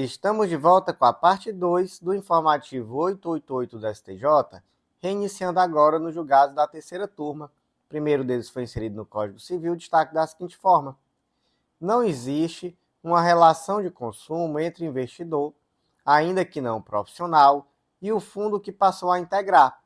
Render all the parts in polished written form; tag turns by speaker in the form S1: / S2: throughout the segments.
S1: Estamos de volta com a parte 2 do informativo 888 do STJ, reiniciando agora no julgado da terceira turma. O primeiro deles foi inserido no Código Civil, destaque da seguinte forma: não existe uma relação de consumo entre o investidor, ainda que não profissional, e o fundo que passou a integrar.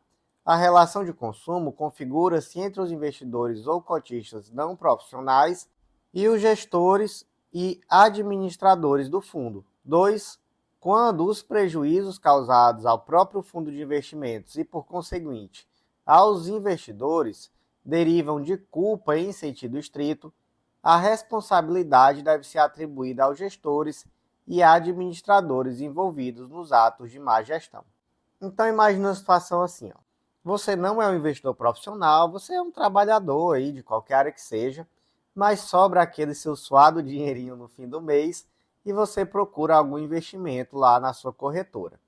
S1: A relação de consumo configura-se entre os investidores ou cotistas não profissionais e os gestores e administradores do fundo. 2. Quando os prejuízos causados ao próprio fundo de investimentos e, por conseguinte, aos investidores derivam de culpa em sentido estrito, a responsabilidade deve ser atribuída aos gestores e administradores envolvidos nos atos de má gestão. Então imagine uma situação assim, ó. Você não é um investidor profissional, você é um trabalhador aí de qualquer área que seja, mas sobra aquele seu suado dinheirinho no fim do mês e você procura algum investimento lá na sua corretora.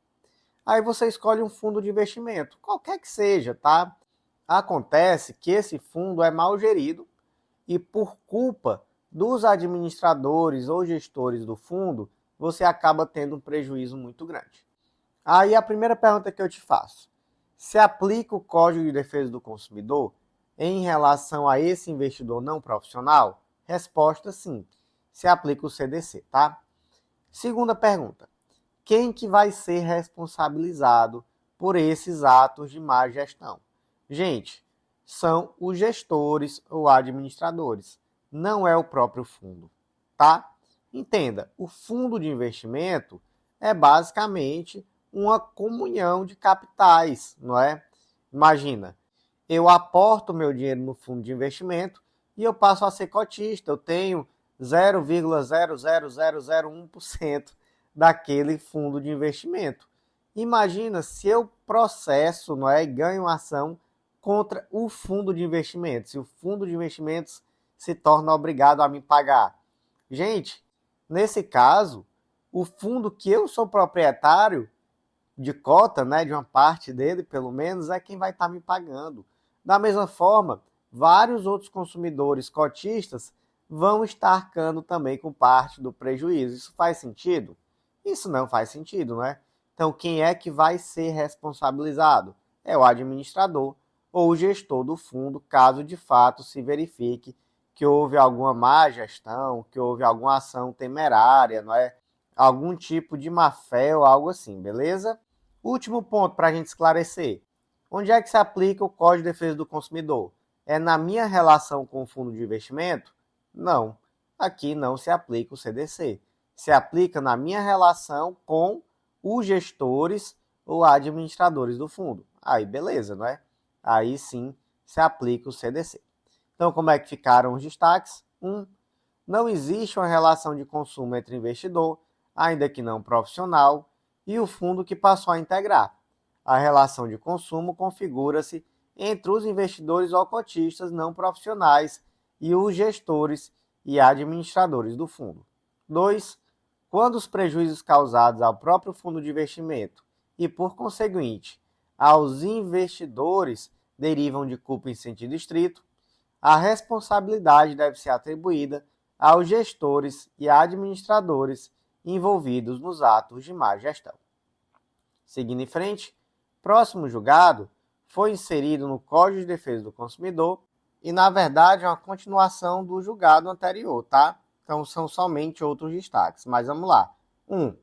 S1: Aí você escolhe um fundo de investimento, qualquer que seja, tá? Acontece que esse fundo é mal gerido e por culpa dos administradores ou gestores do fundo, você acaba tendo um prejuízo muito grande. Aí a primeira pergunta que eu te faço: se aplica o Código de Defesa do Consumidor em relação a esse investidor não profissional? Resposta: sim. Se aplica o CDC, tá? Segunda pergunta: quem que vai ser responsabilizado por esses atos de má gestão? Gente, são os gestores ou administradores, não é o próprio fundo, tá? Entenda, o fundo de investimento é basicamente uma comunhão de capitais, não é? Imagina, eu aporto meu dinheiro no fundo de investimento e eu passo a ser cotista, eu tenho 0,00001% daquele fundo de investimento. Imagina se eu processo, não é, e ganho uma ação contra o fundo de investimentos, se o fundo de investimentos se torna obrigado a me pagar. Gente, nesse caso, o fundo que eu sou proprietário de cota, né, de uma parte dele, pelo menos, é quem vai estar me pagando. Da mesma forma, vários outros consumidores cotistas vão estar arcando também com parte do prejuízo. Isso faz sentido? Isso não faz sentido, né? Então, quem é que vai ser responsabilizado? É o administrador ou o gestor do fundo, caso de fato se verifique que houve alguma má gestão, que houve alguma ação temerária, não é? Algum tipo de má-fé ou algo assim, beleza? Último ponto para a gente esclarecer. Onde é que se aplica o Código de Defesa do Consumidor? É na minha relação com o fundo de investimento? Não. Aqui não se aplica o CDC. Se aplica na minha relação com os gestores ou administradores do fundo. Aí beleza, não é? Aí sim se aplica o CDC. Então, como é que ficaram os destaques? 1. Não existe uma relação de consumo entre investidor, ainda que não profissional, e o fundo que passou a integrar. A relação de consumo configura-se entre os investidores ou cotistas não profissionais e os gestores e administradores do fundo. 2. Quando os prejuízos causados ao próprio fundo de investimento e, por conseguinte, aos investidores derivam de culpa em sentido estrito, a responsabilidade deve ser atribuída aos gestores e administradores envolvidos nos atos de má gestão. Seguindo em frente, próximo julgado foi inserido no Código de Defesa do Consumidor e, na verdade, é uma continuação do julgado anterior, tá? Então, são somente outros destaques, mas vamos lá. 1.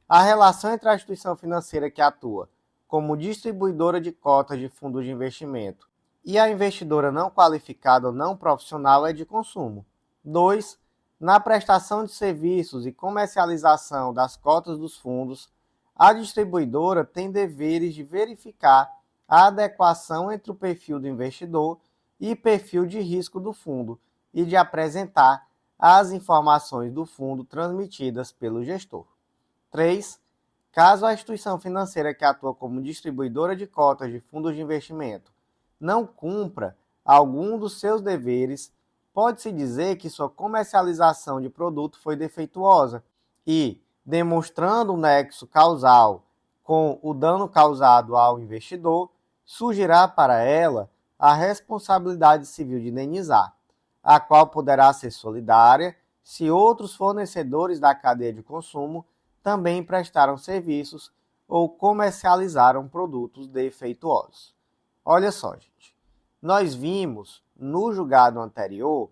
S1: A relação entre a instituição financeira que atua como distribuidora de cotas de fundos de investimento e a investidora não qualificada ou não profissional é de consumo. 2. Na prestação de serviços e comercialização das cotas dos fundos, a distribuidora tem deveres de verificar a adequação entre o perfil do investidor e perfil de risco do fundo e de apresentar as informações do fundo transmitidas pelo gestor. 3. Caso a instituição financeira que atua como distribuidora de cotas de fundos de investimento não cumpra algum dos seus deveres, pode-se dizer que sua comercialização de produto foi defeituosa e, demonstrando o nexo causal com o dano causado ao investidor, surgirá para ela a responsabilidade civil de indenizar, a qual poderá ser solidária se outros fornecedores da cadeia de consumo também prestaram serviços ou comercializaram produtos defeituosos. Olha só, gente. Nós vimos no julgado anterior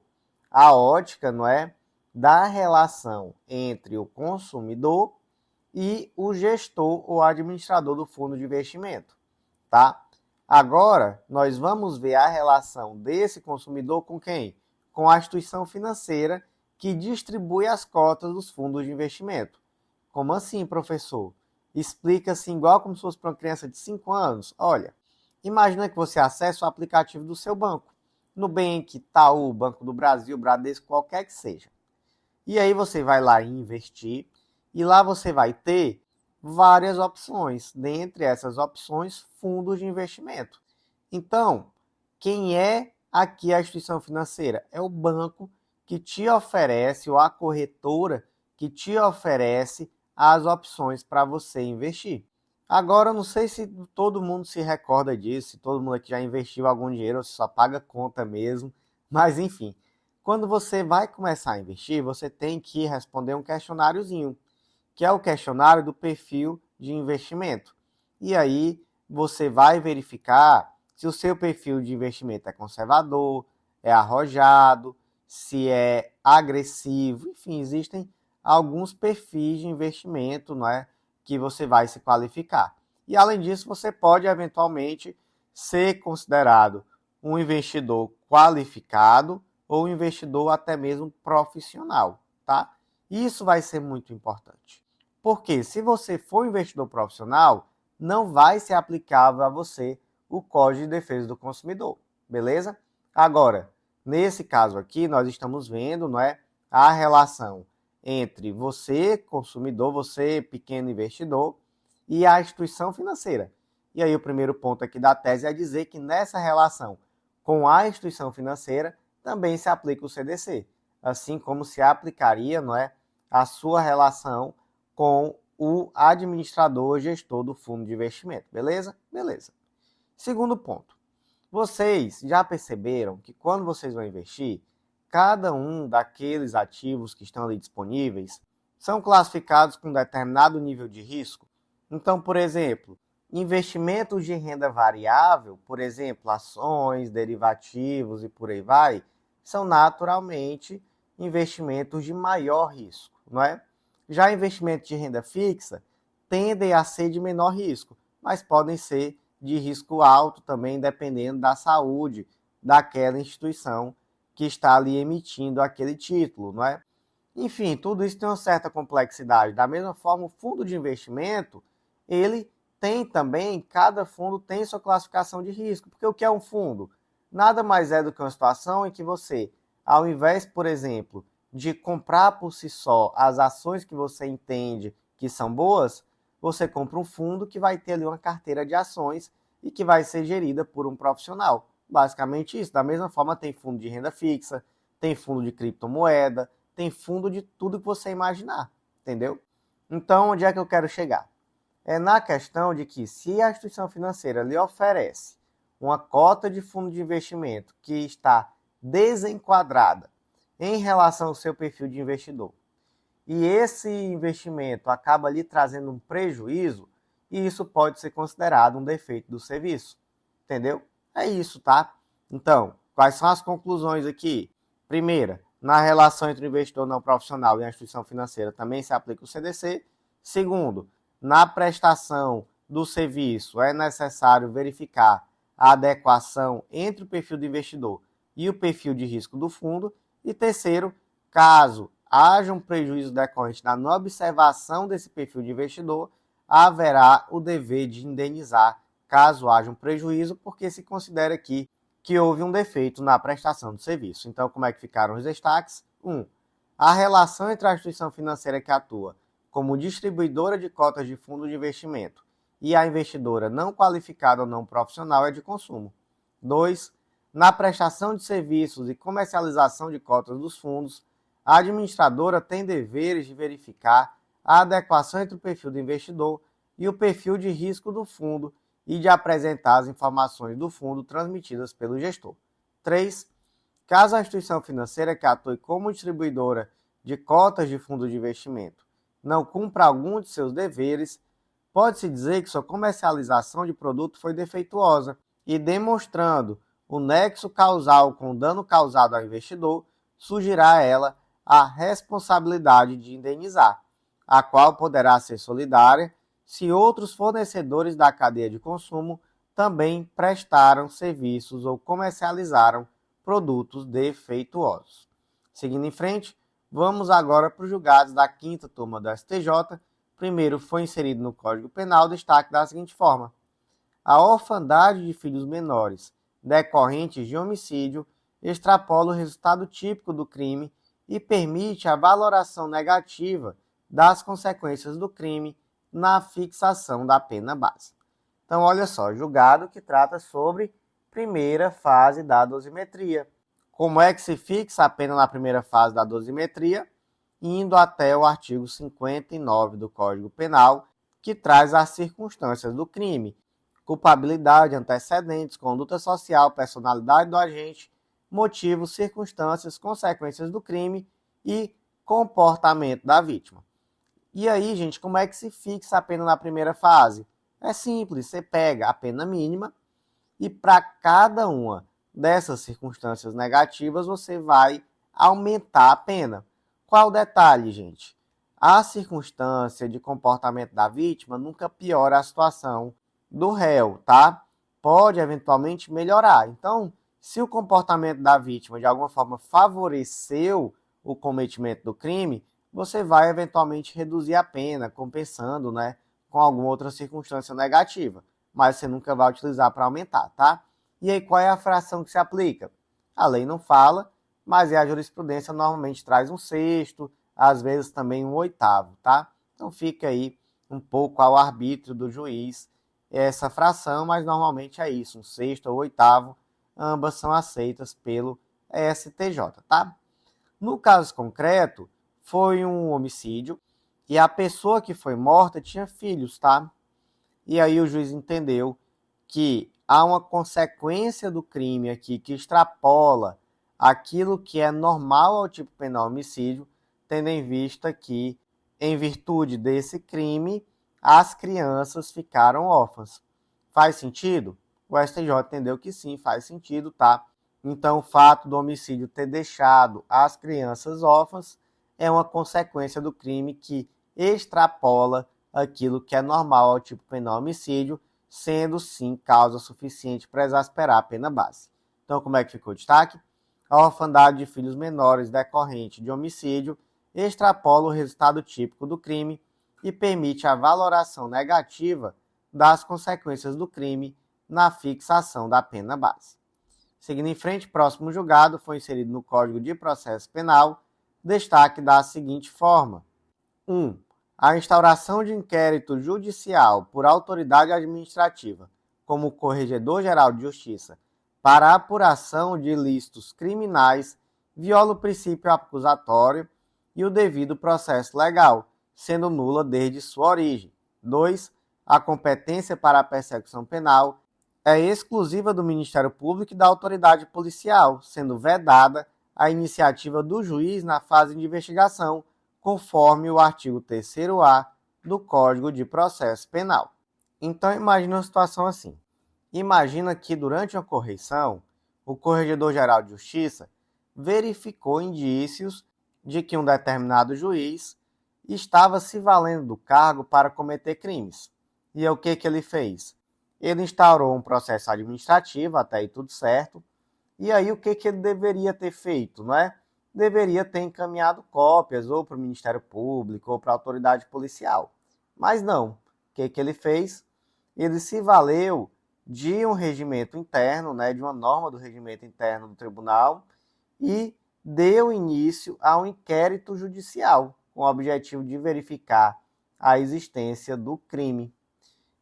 S1: a ótica, não é, da relação entre o consumidor e o gestor ou administrador do fundo de investimento, tá? Agora, nós vamos ver a relação desse consumidor com quem? Com a instituição financeira que distribui as cotas dos fundos de investimento. Como assim, professor? Explica-se igual como se fosse para uma criança de 5 anos. Olha, imagina que você acessa o aplicativo do seu banco. Nubank, Itaú, Banco do Brasil, Bradesco, qualquer que seja. E aí você vai lá e investir, e lá você vai ter várias opções. Dentre essas opções, fundos de investimento. Então, quem é aqui a instituição financeira? É o banco que te oferece, ou a corretora que te oferece as opções para você investir. Agora, eu não sei se todo mundo se recorda disso, se todo mundo aqui já investiu algum dinheiro, ou se só paga conta mesmo, mas enfim. Quando você vai começar a investir, você tem que responder um questionáriozinho, que é o questionário do perfil de investimento. E aí você vai verificar se o seu perfil de investimento é conservador, é arrojado, se é agressivo, enfim, existem alguns perfis de investimento, não é, que você vai se qualificar. E além disso, você pode eventualmente ser considerado um investidor qualificado ou um investidor até mesmo profissional, tá? Isso vai ser muito importante. Porque se você for investidor profissional, não vai ser aplicável a você o Código de Defesa do Consumidor, beleza? Agora, nesse caso aqui, nós estamos vendo, não é, a relação entre você, consumidor, você, pequeno investidor, e a instituição financeira. E aí o primeiro ponto aqui da tese é dizer que nessa relação com a instituição financeira também se aplica o CDC, assim como se aplicaria, não é, a sua relação com o administrador gestor do fundo de investimento, beleza? Beleza. Segundo ponto, vocês já perceberam que quando vocês vão investir, cada um daqueles ativos que estão ali disponíveis são classificados com um determinado nível de risco? Então, por exemplo, investimentos de renda variável, por exemplo, ações, derivativos e por aí vai, são naturalmente investimentos de maior risco, não é? Já investimentos de renda fixa tendem a ser de menor risco, mas podem ser de risco alto também, dependendo da saúde daquela instituição que está ali emitindo aquele título, não é? Enfim, tudo isso tem uma certa complexidade. Da mesma forma, o fundo de investimento, ele tem também, cada fundo tem sua classificação de risco. Porque o que é um fundo? Nada mais é do que uma situação em que você, ao invés, por exemplo, de comprar por si só as ações que você entende que são boas, você compra um fundo que vai ter ali uma carteira de ações e que vai ser gerida por um profissional. Basicamente isso. Da mesma forma, tem fundo de renda fixa, tem fundo de criptomoeda, tem fundo de tudo que você imaginar, entendeu? Então, onde é que eu quero chegar? É na questão de que se a instituição financeira lhe oferece uma cota de fundo de investimento que está desenquadrada em relação ao seu perfil de investidor, e esse investimento acaba lhe trazendo um prejuízo, e isso pode ser considerado um defeito do serviço, entendeu? É isso, tá? Então, quais são as conclusões aqui? Primeira, na relação entre o investidor não profissional e a instituição financeira também se aplica o CDC. Segundo, na prestação do serviço é necessário verificar a adequação entre o perfil do investidor e o perfil de risco do fundo. E terceiro, caso haja um prejuízo decorrente da não observação desse perfil de investidor, haverá o dever de indenizar caso haja um prejuízo, porque se considera aqui que houve um defeito na prestação do serviço. Então, como é que ficaram os destaques? 1. A relação entre a instituição financeira que atua como distribuidora de cotas de fundo de investimento e a investidora não qualificada ou não profissional é de consumo. 2. Na prestação de serviços e comercialização de cotas dos fundos, a administradora tem deveres de verificar a adequação entre o perfil do investidor e o perfil de risco do fundo e de apresentar as informações do fundo transmitidas pelo gestor. 3. Caso a instituição financeira que atue como distribuidora de cotas de fundo de investimento não cumpra algum de seus deveres, pode-se dizer que sua comercialização de produto foi defeituosa e, demonstrando o nexo causal com o dano causado ao investidor, surgirá a ela a responsabilidade de indenizar, a qual poderá ser solidária se outros fornecedores da cadeia de consumo também prestaram serviços ou comercializaram produtos defeituosos. Seguindo em frente, vamos agora para os julgados da 5ª turma do STJ. Primeiro, foi inserido no Código Penal destaque da seguinte forma: a orfandade de filhos menores decorrentes de homicídio extrapola o resultado típico do crime e permite a valoração negativa das consequências do crime na fixação da pena base. Então, olha só, julgado que trata sobre primeira fase da dosimetria. Como é que se fixa a pena na primeira fase da dosimetria? Indo até o artigo 59 do Código Penal, que traz as circunstâncias do crime: culpabilidade, antecedentes, conduta social, personalidade do agente, motivos, circunstâncias, consequências do crime e comportamento da vítima. E aí, gente, como é que se fixa a pena na primeira fase? É simples, você pega a pena mínima e para cada uma dessas circunstâncias negativas você vai aumentar a pena. Qual o detalhe, gente? A circunstância de comportamento da vítima nunca piora a situação do réu, tá? Pode eventualmente melhorar. Então, se o comportamento da vítima de alguma forma favoreceu o cometimento do crime, você vai eventualmente reduzir a pena, compensando, né, com alguma outra circunstância negativa, mas você nunca vai utilizar para aumentar, tá? E aí, qual é a fração que se aplica? A lei não fala, mas a jurisprudência normalmente traz um sexto, às vezes também um oitavo, tá? Então fica aí um pouco ao arbítrio do juiz essa fração, mas normalmente é isso, um sexto ou oitavo, ambas são aceitas pelo STJ, tá? No caso concreto, foi um homicídio e a pessoa que foi morta tinha filhos, tá? E aí o juiz entendeu que há uma consequência do crime aqui que extrapola aquilo que é normal ao tipo penal homicídio, tendo em vista que, em virtude desse crime, as crianças ficaram órfãs. Faz sentido? O STJ entendeu que sim, faz sentido, tá? Então, o fato do homicídio ter deixado as crianças órfãs é uma consequência do crime que extrapola aquilo que é normal ao tipo penal homicídio, sendo sim causa suficiente para exasperar a pena base. Então, como é que ficou o destaque? A orfandade de filhos menores decorrente de homicídio extrapola o resultado típico do crime e permite a valoração negativa das consequências do crime na fixação da pena base. Seguindo em frente, próximo julgado foi inserido no Código de Processo Penal destaque da seguinte forma: 1. A instauração de inquérito judicial por autoridade administrativa, como Corregedor-Geral de Justiça, para a apuração de ilícitos criminais, viola o princípio acusatório e o devido processo legal, sendo nula desde sua origem. 2. A competência para a persecução penal é exclusiva do Ministério Público e da autoridade policial, sendo vedada a iniciativa do juiz na fase de investigação, conforme o artigo 3º-A do Código de Processo Penal. Então, imagine uma situação assim. Imagina que, durante uma correição, o Corregedor-Geral de Justiça verificou indícios de que um determinado juiz estava se valendo do cargo para cometer crimes. E o que ele fez? Ele instaurou um processo administrativo, até aí tudo certo. E aí o que ele deveria ter feito, não é? Deveria ter encaminhado cópias ou para o Ministério Público ou para a autoridade policial. Mas não. O que ele fez? Ele se valeu de um regimento interno, né, de uma norma do regimento interno do tribunal e deu início a um inquérito judicial com o objetivo de verificar a existência do crime.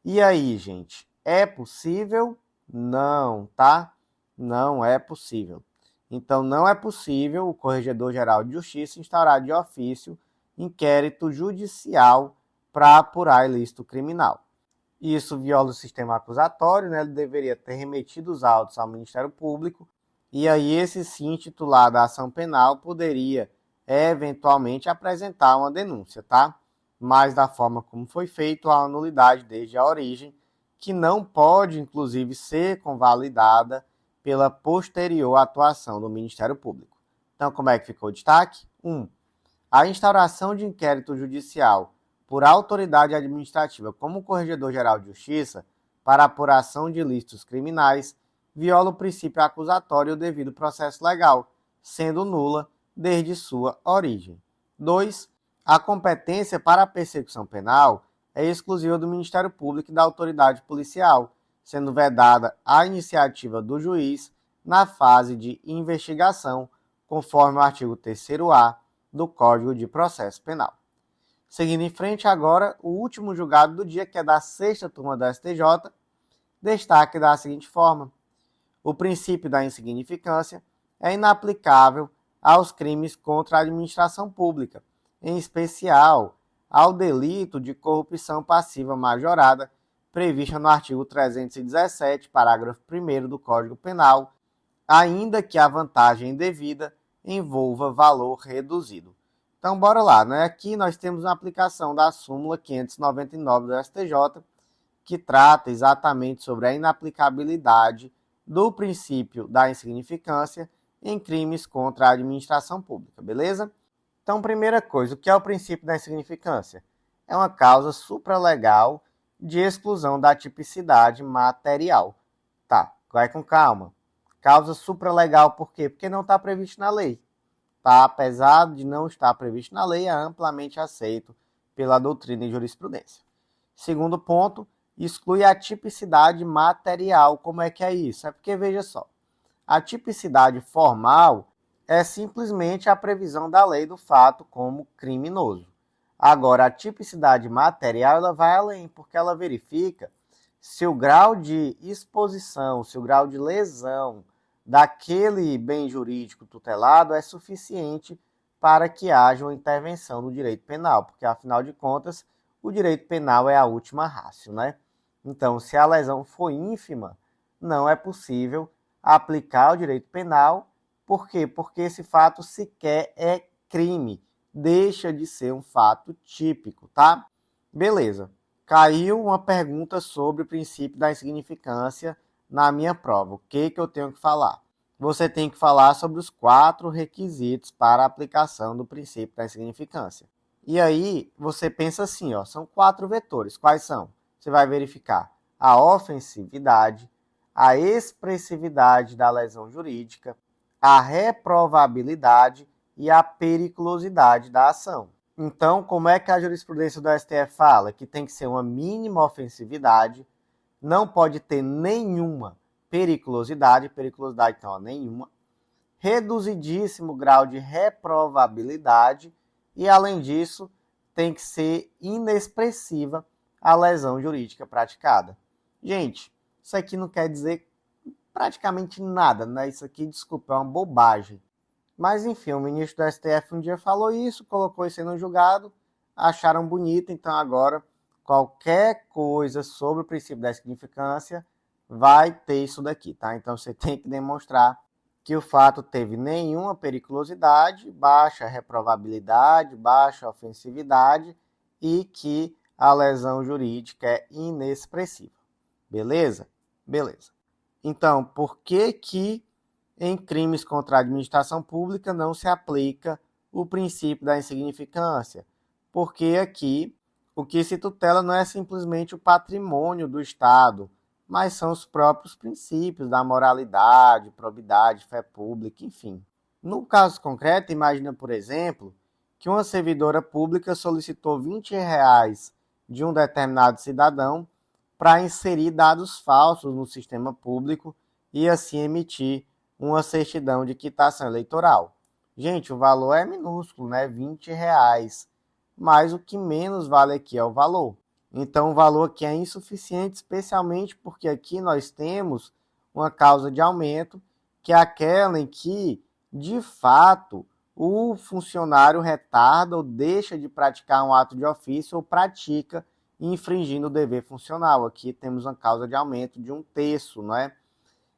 S1: E aí, gente, é possível? Não, tá? Não é possível. Então, não é possível o Corregedor-Geral de Justiça instaurar de ofício inquérito judicial para apurar ilícito criminal. Isso viola o sistema acusatório, né? Ele deveria ter remetido os autos ao Ministério Público, e aí esse sim titular da ação penal poderia eventualmente apresentar uma denúncia, tá? mas da forma como foi feito, há uma nulidade desde a origem, que não pode, inclusive, ser convalidada pela posterior atuação do Ministério Público. Então, como é que ficou o destaque? 1. A instauração de inquérito judicial por autoridade administrativa como Corregedor-Geral de Justiça para apuração de ilícitos criminais viola o princípio acusatório e o devido processo legal, sendo nula desde sua origem. 2. A competência para a persecução penal é exclusiva do Ministério Público e da autoridade policial, sendo vedada a iniciativa do juiz na fase de investigação, conforme o artigo 3º-A do Código de Processo Penal. Seguindo em frente agora, o último julgado do dia, que é da 6ª turma do STJ, destaque da seguinte forma: o princípio da insignificância é inaplicável aos crimes contra a administração pública, em especial ao delito de corrupção passiva majorada, prevista no artigo 317, parágrafo 1º do Código Penal, ainda que a vantagem indevida envolva valor reduzido. Então, bora lá, né? Aqui nós temos uma aplicação da súmula 599 do STJ, que trata exatamente sobre a inaplicabilidade do princípio da insignificância em crimes contra a administração pública, beleza? Então, primeira coisa, o que é o princípio da insignificância? É uma causa supralegal de exclusão da tipicidade material. Tá, vai com calma. Causa supralegal por quê? Porque não está previsto na lei. Tá? Apesar de não estar previsto na lei, é amplamente aceito pela doutrina e jurisprudência. Segundo ponto, exclui a tipicidade material. Como é que é isso? É porque, veja só, a tipicidade formal é simplesmente a previsão da lei do fato como criminoso. Agora, a tipicidade material ela vai além, porque ela verifica se o grau de exposição, se o grau de lesão daquele bem jurídico tutelado é suficiente para que haja uma intervenção no direito penal, porque, afinal de contas, o direito penal é a última ratio, né? Então, se a lesão for ínfima, não é possível aplicar o direito penal. Por quê? Porque esse fato sequer é crime, deixa de ser um fato típico, tá? Beleza. Caiu uma pergunta sobre o princípio da insignificância na minha prova. O que eu tenho que falar? Você tem que falar sobre os 4 requisitos para a aplicação do princípio da insignificância. E aí, você pensa assim, ó, são 4 vetores. Quais são? Você vai verificar a ofensividade, a expressividade da lesão jurídica, a reprovabilidade e a periculosidade da ação. Então, como é que a jurisprudência do STF fala? Que tem que ser uma mínima ofensividade, não pode ter nenhuma periculosidade, então nenhuma, reduzidíssimo grau de reprovabilidade e, além disso, tem que ser inexpressiva a lesão jurídica praticada. Gente, isso aqui não quer dizer praticamente nada, né? Isso aqui, desculpa, é uma bobagem. Mas, enfim, o ministro do STF um dia falou isso, colocou isso aí no julgado, acharam bonito, então agora qualquer coisa sobre o princípio da insignificância vai ter isso daqui, tá? Então você tem que demonstrar que o fato teve nenhuma periculosidade, baixa reprovabilidade, baixa ofensividade e que a lesão jurídica é inexpressiva. Beleza? Beleza. Então, por que em crimes contra a administração pública não se aplica o princípio da insignificância? Porque aqui o que se tutela não é simplesmente o patrimônio do Estado, mas são os próprios princípios da moralidade, probidade, fé pública, enfim. No caso concreto, imagina, por exemplo, que uma servidora pública solicitou R$ 20 de um determinado cidadão para inserir dados falsos no sistema público e assim emitir uma certidão de quitação eleitoral. Gente, o valor é minúsculo, né? R$ 20. Mas o que menos vale aqui é o valor. Então, o valor aqui é insuficiente, especialmente porque aqui nós temos uma causa de aumento, que é aquela em que, de fato, o funcionário retarda ou deixa de praticar um ato de ofício ou pratica infringindo o dever funcional. Aqui temos uma causa de aumento de 1/3, não é?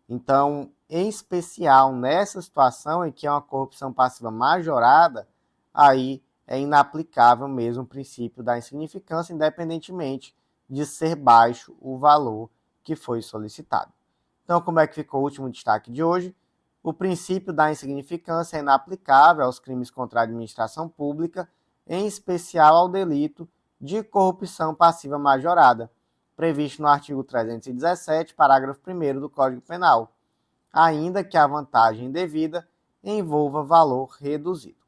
S1: Então, em especial nessa situação em que é uma corrupção passiva majorada, aí é inaplicável mesmo o princípio da insignificância, independentemente de ser baixo o valor que foi solicitado. Então, como é que ficou o último destaque de hoje? O princípio da insignificância é inaplicável aos crimes contra a administração pública, em especial ao delito de corrupção passiva majorada, previsto no artigo 317, parágrafo 1º do Código Penal, ainda que a vantagem indevida envolva valor reduzido.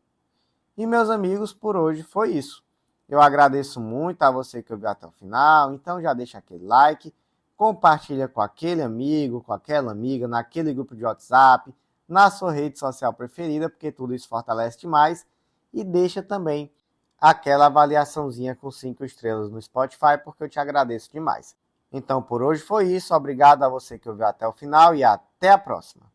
S1: E, meus amigos, por hoje foi isso. Eu agradeço muito a você que ouviu até o final, então já deixa aquele like, compartilha com aquele amigo, com aquela amiga, naquele grupo de WhatsApp, na sua rede social preferida, porque tudo isso fortalece demais, e deixa também aquela avaliaçãozinha com 5 estrelas no Spotify, porque eu te agradeço demais. Então, por hoje foi isso. Obrigado a você que ouviu até o final e até a próxima.